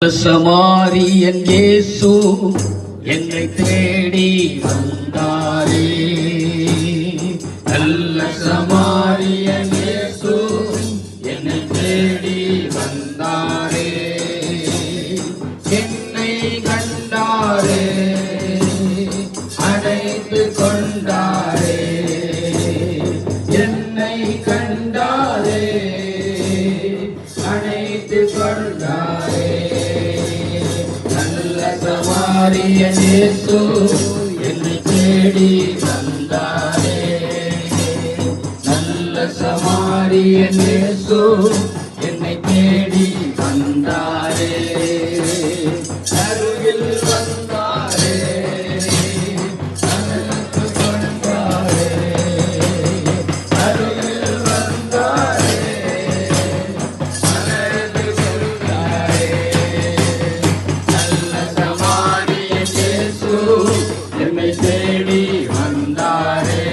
சமாரியன் இயேசு என்னை தேடி வந்தாரே. நல்ல சமாரியன் இயேசு என்னை தேடி வந்தாரே. என்னை கண்டாரே, அழைத்து கொண்டாரே. என்னை கண்டாரே, அழைத்து கொண்டாரே. சமாரியன் இயேசு என்னை தேடி வந்தாரே. நல்ல சமாரியன் இயேசு என்னை தேடி வந்தாரே. அருகில் வந்தாரே, அழைத்து கொண்டாரே. அருகில் வந்தாரே, அழைத்து கொண்டாரே. என்னை தேடி வந்தாரே.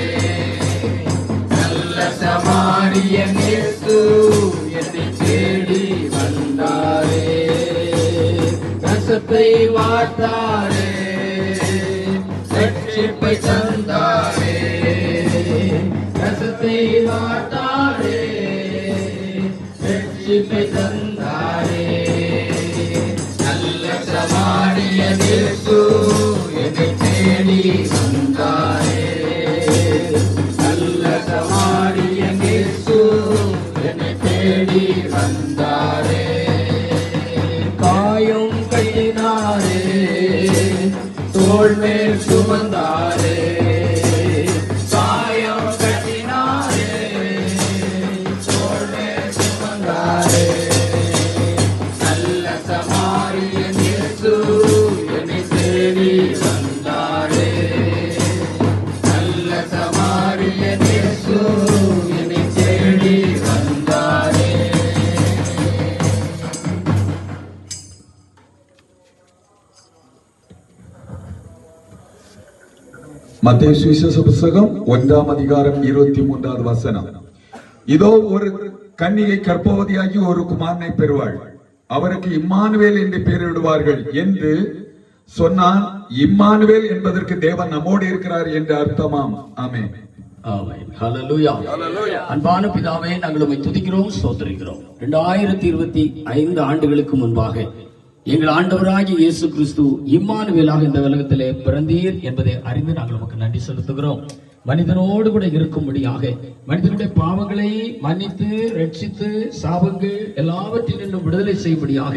நல்ல சமாரியன் இயேசு என்னை தேடி வந்தாரே. கசப்பை வார்த்தாரே, ரட்சிப்பை தந்தாரே. கசப்பை வார்த்தாரே, ரட்சிப்பை தந்தாரே. நல்ல சமாரியன் இயேசு என்னை தேடி வந்தாரே. நல்ல சமாரியன் இயேசு என்னை தேடி வந்தாரே. காயம் கட்டினாரே, தோள் மேல் சுமந்தாரே. காயம் கட்டினாரே, தோள் மேல் சுமந்தாரே. நல்ல சமாரியன் இயேசு என்னை தேடி வந்தாரே. நல்ல சமாரியன் இயேசு என்னை தேடி வந்தாரே. மத்தேயு சுவிசேஷ புத்தகம் 1ஆம் அதிகாரம் 23வது வசனம். இதோ ஒரு கன்னிகை கர்ப்பவதியாகி ஒரு குமாரனை பெறுவாள், அவருக்கு இம்மானுவேல் என்று பெயரிடுவார்கள் என்று சொன்னான். இம்மானுவேல் என்பதற்கு தேவன் நம்மோடு இருக்கிறார் என்று அர்த்தமாம். ஆமென். ஆமென். ஹல்லேலூயா. அன்பான பிதாவே, நாங்கள் உம்மை துதிக்கிறோம், ஸ்தோத்திரிக்கிறோம். 2025 ஆண்டுகளுக்கு முன்பாக எங்கள் ஆண்டவராகிய இயேசு கிறிஸ்து இம்மானுவேலாக இந்த உலகத்திலே பிறந்தீர் என்பதை அறிந்து நாங்கள் உமக்கு நன்றி செலுத்துகிறோம். மனிதனோடு கூட இருக்கும்படியாக, மனிதனுடைய பாவங்களை மன்னித்து ரட்சித்து சாபங்கள் எல்லாவற்றிலும் விடுதலை செய்யும்படியாக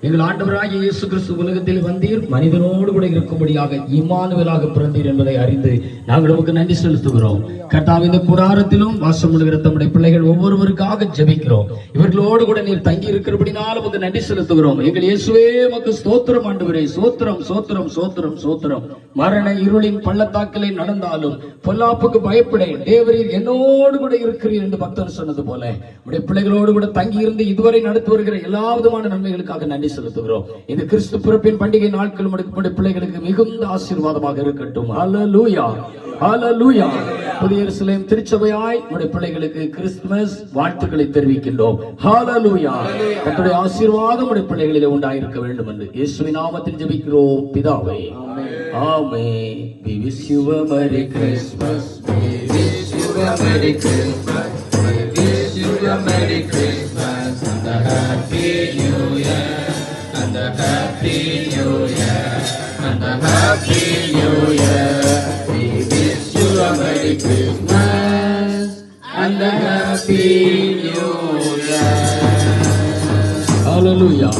எங்கள் ஆண்டவராகிய இயேசு கிறிஸ்து உலகத்தில் வந்தீர், மனிதனோடு கூட இருக்கும்படியாக இம்மானுவேலாக பிறந்தீர் என்பதை அறிந்து நாங்கள் உமக்கு நன்றி செலுத்துகிறோம். கர்த்தாவே, இந்த கூடாரத்திலும் வாசம் பண்ணுகிற தம்முடைய பிள்ளைகள் ஒவ்வொருவருக்காக ஜெபிக்கிறோம். இவர்களோடு கூட நீர் தங்கி இருக்கிறபடினால உமக்கு நன்றி செலுத்துகிறோம். எங்கள் இயேசுவே உமக்கு ஸ்தோத்திரம் ஆண்டவரே. சோத்திரம் சோத்திரம் சோத்திரம் சோத்திரம். மரண இருளின் பள்ளத்தாக்கிலே நடந்தாலும் பொல்லாப்புக்கு பயப்படேன், தேவரீர் என்னோடு கூட இருக்கிறீர் என்று பக்தர் சொன்னது போல உடைய பிள்ளைகளோடு கூட தங்கி இருந்து இதுவரை நடத்தி வருகிற எல்லா விதமான நன்மைகளுக்காக நன்றி செலுத்துகிறோம். இந்த கிறிஸ்து பிறப்பின் பண்டிகை நாட்கள் உடைய பிள்ளைகளுக்கு மிகுந்த ஆசீர்வாதமாக இருக்கட்டும். ஹல்லேலூயா, ஹல்லேலூயா. புதிய எருசலேம் திருச்சபையாய் உடைய பிள்ளைகளுக்கு கிறிஸ்துமஸ் வாழ்த்துக்களை தெரிவிக்கின்றோம். ஹல்லேலூயா. கர்த்தருடைய ஆசீர்வாதம் உடைய பிள்ளைகளிலே உண்டாயிருக்க வேண்டும் என்று இயேசுவின் நாமத்தில் ஜெபிக்கிறோம் பிதாவே. ஆமென். We wish you a Merry Christmas. We wish you a Merry Christmas. We wish you a Merry Christmas and a Happy New Year. And a Happy New Year. And a Happy New Year. We wish you a Merry Christmas and a Happy New Year. Hallelujah.